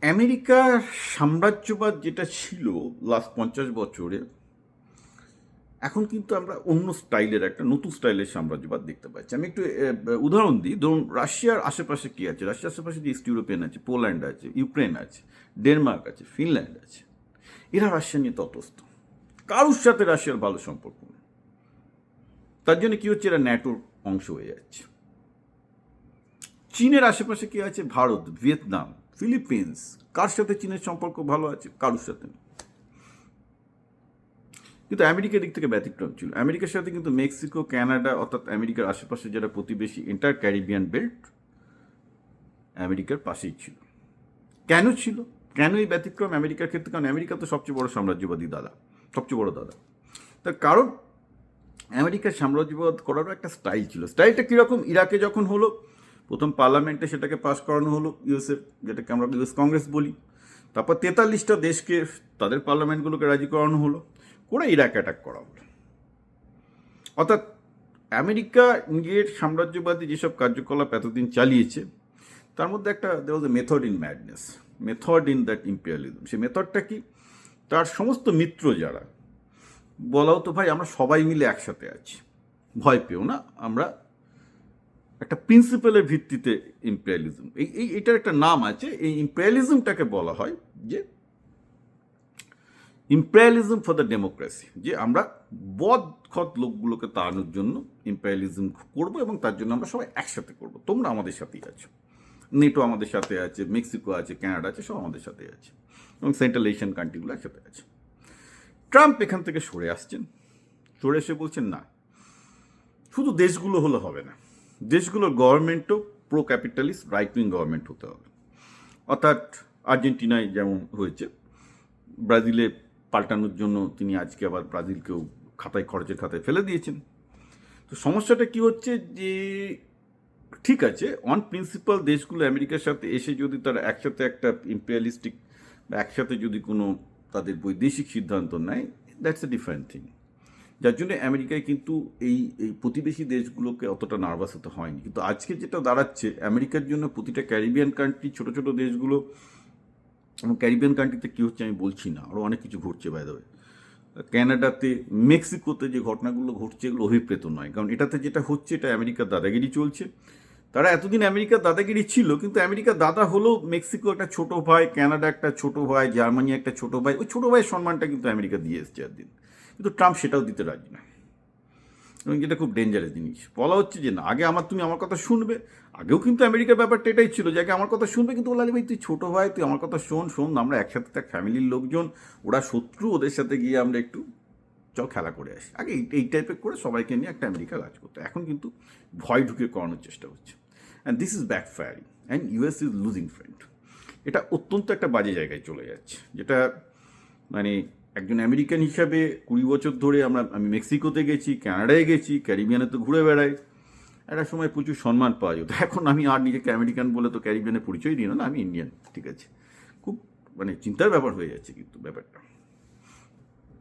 আমেরিকার সাম্রাজ্যবাদ যেটা ছিল লাস্ট 50 বছরে, এখন কিন্তু আমরা অন্য স্টাইলের একটা নতুন স্টাইলের সাম্রাজ্যবাদ দেখতে পাচ্ছি। আমি একটু উদাহরণ দিই। ধরুন, রাশিয়ার আশেপাশে কি আছে? রাশিয়ার আশেপাশে যে ইস্ট ইউরোপিয়ান আছে, পোল্যান্ড আছে, ইউক্রেন আছে, ডেনমার্ক আছে, ফিনল্যান্ড আছে। এরা রাশিয়া নিয়ে তটস্থ, কারোর সাথে রাশিয়ার ভালো সম্পর্ক নেই। তার জন্য কি হচ্ছে, এরা ন্যাটোর অংশ হয়ে যাচ্ছে। চীনের আশেপাশে কি আছে? Bharat, Vietnam, Philippines. কার সাথে চীনের সম্পর্ক ভালো আছে? কারোর সাথে নেই। কিন্তু আমেরিকার দিক থেকে ব্যতিক্রম ছিল। আমেরিকার সাথে কিন্তু মেক্সিকো, কানাডা, অর্থাৎ আমেরিকার আশেপাশে যারা প্রতিবেশী, এন্টার ক্যারিবিয়ান বেল্ট আমেরিকার পাশেই ছিল। কেন ছিল? কেন এই ব্যতিক্রম আমেরিকার ক্ষেত্রে? কারণ আমেরিকা তো সবচেয়ে বড় সাম্রাজ্যবাদী দাদা, সবচেয়ে বড় দাদা। তার কারণ আমেরিকার সাম্রাজ্যবাদ করারও একটা স্টাইল ছিল। স্টাইলটা কীরকম? ইরাকে যখন হলো, প্রথম পার্লামেন্টে সেটাকে পাস করানো হলো ইউএসের, যেটাকে আমরা ইউএস কংগ্রেস বলি। তারপর 43টা দেশকে তাদের পার্লামেন্টগুলোকে রাজি করানো হলো, করে ইরাক অ্যাটাক করা হলো। অর্থাৎ আমেরিকা নিজের সাম্রাজ্যবাদী যেসব কার্যকলাপ এতদিন চালিয়েছে, তার মধ্যে একটা there was a method in madness, method in that imperialism. সেই মেথডটা কি? তার সমস্ত মিত্র যারা, বলা হতো ভাই আমরা সবাই মিলে একসাথে আছি, ভয় পেও না, আমরা একটা প্রিন্সিপালের ভিত্তিতে ইম্পেরিয়ালিজম, এইটার একটা নাম আছে। এই ইম্পেরিয়ালিজমটাকে বলা হয় যে ইম্পেরিয়ালিজম ফর দ্য ডেমোক্রেসি, যে আমরা বদখত লোকগুলোকে তাড়ানোর জন্য ইম্পেরিয়ালিজম করবো, এবং তার জন্য আমরা সবাই একসাথে করবো। তোমরা আমাদের সাথেই আছো, নেটো আমাদের সাথে আছে, মেক্সিকো আছে, কানাডা আছে, সব আমাদের সাথে আছে, এবং সেন্ট্রাল এশিয়ান কান্ট্রিগুলো একসাথে আছে। ট্রাম্প এখান থেকে সরে আসছেন, সরে এসে বলছেন না, শুধু দেশগুলো হলে হবে না, দেশগুলোর গভর্নমেন্টও pro capitalist right wing government হতে হবে। অর্থাৎ আর্জেন্টিনায় যেমন হয়েছে, ব্রাজিলে পাল্টানোর জন্য তিনি আজকে আবার ব্রাজিলকেও খরচের খাতায় ফেলে দিয়েছেন। তো সমস্যাটা কি হচ্ছে যে, ঠিক আছে, অন প্রিন্সিপাল দেশগুলো আমেরিকার সাথে এসে যদি তারা একসাথে একটা ইম্পেরিয়ালিস্টিক বা একসাথে যদি কোনো তাদের বৈদেশিক সিদ্ধান্ত নেয়, দ্যাটস এ ডিফারেন্ট থিং। যার জন্য আমেরিকায় কিন্তু এই প্রতিবেশী দেশগুলোকে অতটা নার্ভাস হতে হয়নি। কিন্তু আজকে যেটা দাঁড়াচ্ছে, আমেরিকার জন্য প্রতিটা ক্যারিবিয়ান কান্ট্রি, ছোটো ছোটো দেশগুলো, এবং ক্যারিবিয়ান কান্ট্রিতে কী হচ্ছে আমি বলছি না, আরও অনেক কিছু ঘটছে বাই দ্য ওয়ে। ক্যানাডাতে, মেক্সিকোতে যে ঘটনাগুলো ঘটছে, এগুলো অভিপ্রেত নয়। কারণ এটাতে যেটা হচ্ছে, এটা আমেরিকার দাদাগিরি চলছে। তারা এতদিন আমেরিকার দাদাগিরি ছিল, কিন্তু আমেরিকার দাদা হলো মেক্সিকো একটা ছোট ভাই, কানাডা একটা ছোট ভাই, জার্মানি একটা ছোট ভাই। ওই ছোটো ভাইয়ের সম্মানটা কিন্তু আমেরিকা দিয়ে এসছে একদিন, কিন্তু ট্রাম্প সেটাও দিতে রাজি না। এবং যেটা খুব ডেঞ্জারাস জিনিস। বলা হচ্ছে যে না, আগে তুমি আমার কথা শুনবে। আগেও কিন্তু আমেরিকার ব্যাপারটা এটাই ছিল যে আগে আমার কথা শুনবে, কিন্তু বলা ভাই তুই ছোটো ভাই, তুই আমার কথা শোন, আমরা একসাথে থাক, ফ্যামিলির লোকজন, ওরা শত্রু, ওদের সাথে গিয়ে আমরা একটু চল খেলা করে আসি। আগে এই টাইপের করে সবাইকে নিয়ে একটা আমেরিকা কাজ করতো। এখন কিন্তু ভয় ঢুকে করানোর চেষ্টা হচ্ছে, and this is back firing, and US is losing friend. এটা অত্যন্ত একটা বাজে জায়গায় চলে যাচ্ছে, যেটা মানে একজন আমেরিকান হিসাবে 20 বছর ধরে আমি মেক্সিকোতে গেছি, কানাডায় গেছি, ক্যারিবিয়ানে তো ঘুরে বেড়াই, একটা সময় প্রচুর সম্মান পাওয়া যেত। এখন আমি আর নিজেকে আমেরিকান বলে তো ক্যারিবিয়ানে পরিচয় দিই না, আমি ইন্ডিয়ান, ঠিক আছে। খুব চিন্তার ব্যাপার হয়ে যাচ্ছে কিন্তু ব্যাপারটা।